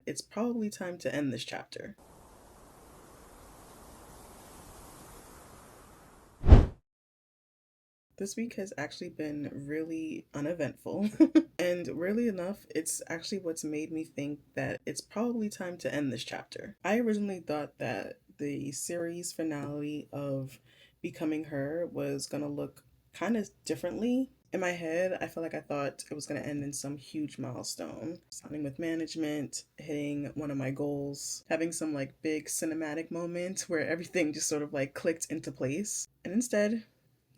it's probably time to end this chapter. This week has actually been really uneventful. And really enough, it's actually what's made me think that it's probably time to end this chapter. I originally thought that the series finale of Becoming Her was going to look kind of differently. In my head, I feel like I thought it was going to end in some huge milestone, signing with management, hitting one of my goals, having some like big cinematic moment where everything just sort of like clicked into place. And instead,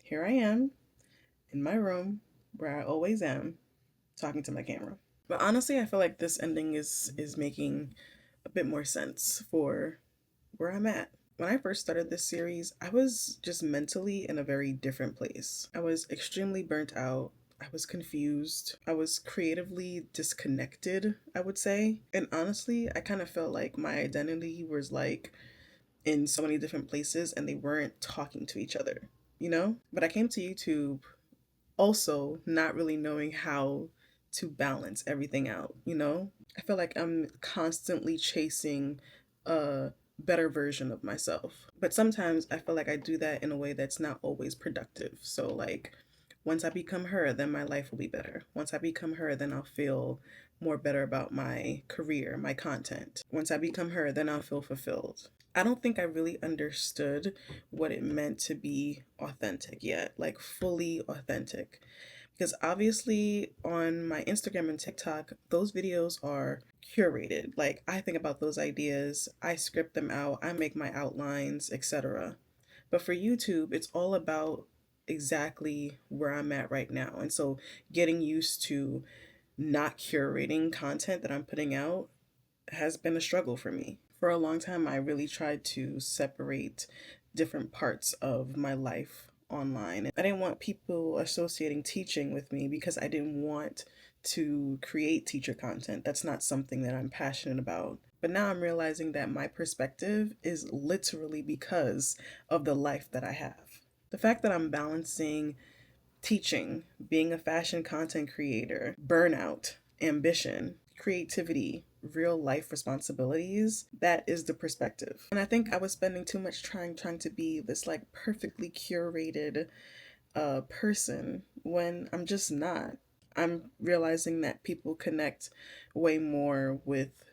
here I am in my room where I always am, talking to my camera. But honestly, I feel like this ending is making a bit more sense for where I'm at. When I first started this series, I was just mentally in a very different place. I was extremely burnt out. I was confused. I was creatively disconnected, I would say. And honestly, I kind of felt like my identity was like in so many different places and they weren't talking to each other, you know? But I came to YouTube also not really knowing how to balance everything out, you know? I feel like I'm constantly chasing a better version of myself. But sometimes I feel like I do that in a way that's not always productive. So, like, once I become her, then my life will be better. Once I become her, then I'll feel more better about my career, my content. Once I become her, then I'll feel fulfilled. I don't think I really understood what it meant to be authentic yet, like fully authentic. Because obviously on my Instagram and TikTok, those videos are curated. Like I think about those ideas, I script them out, I make my outlines, etc. But for YouTube, it's all about exactly where I'm at right now. And so getting used to not curating content that I'm putting out has been a struggle for me. For a long time, I really tried to separate different parts of my life online. I didn't want people associating teaching with me because I didn't want to create teacher content. That's not something that I'm passionate about. But now I'm realizing that my perspective is literally because of the life that I have. The fact that I'm balancing teaching, being a fashion content creator, burnout, ambition, creativity, real life responsibilities, that is the perspective. And I think I was spending too much trying to be this like perfectly curated person when I'm just not. I'm realizing that people connect way more with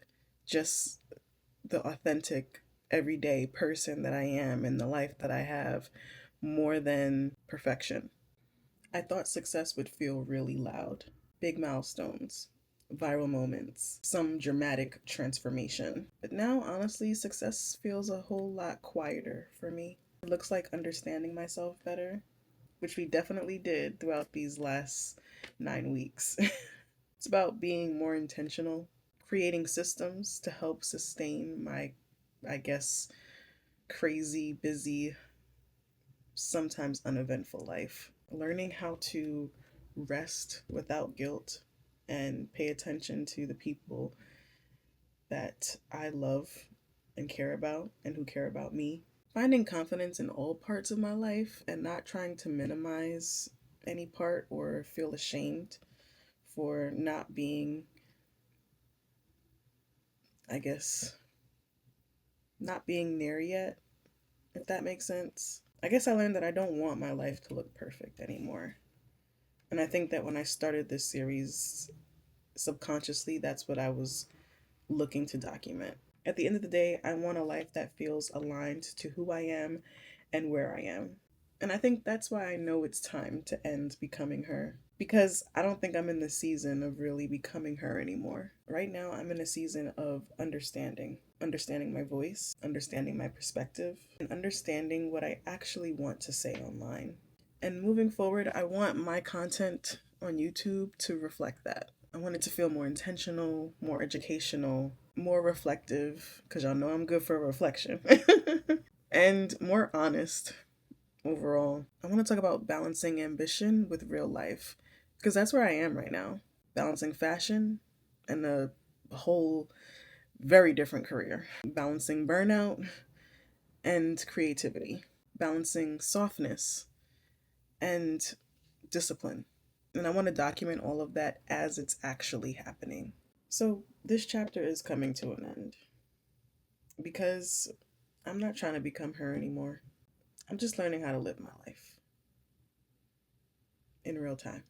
just the authentic everyday person that I am and the life that I have more than perfection. I thought success would feel really loud. Big milestones, viral moments, some dramatic transformation. But now, honestly, success feels a whole lot quieter for me. It looks like understanding myself better, which we definitely did throughout these last 9 weeks. It's about being more intentional, creating systems to help sustain my, I guess, crazy, busy, sometimes uneventful life. Learning how to rest without guilt and pay attention to the people that I love and care about and who care about me. Finding confidence in all parts of my life and not trying to minimize any part or feel ashamed for not being, I guess, not being there yet, if that makes sense. I guess I learned that I don't want my life to look perfect anymore. And I think that when I started this series, subconsciously, that's what I was looking to document. At the end of the day, I want a life that feels aligned to who I am and where I am. And I think that's why I know it's time to end becoming her. Because I don't think I'm in the season of really becoming her anymore. Right now, I'm in a season of understanding my voice, understanding my perspective, and understanding what I actually want to say online. And moving forward, I want my content on YouTube to reflect that. I want it to feel more intentional, more educational, more reflective, because y'all know I'm good for reflection, and more honest overall. I want to talk about balancing ambition with real life, because that's where I am right now. Balancing fashion and a whole very different career. Balancing burnout and creativity. Balancing softness and discipline. And I want to document all of that as it's actually happening. So This chapter is coming to an end because I'm not trying to become her anymore. I'm just learning how to live my life in real time.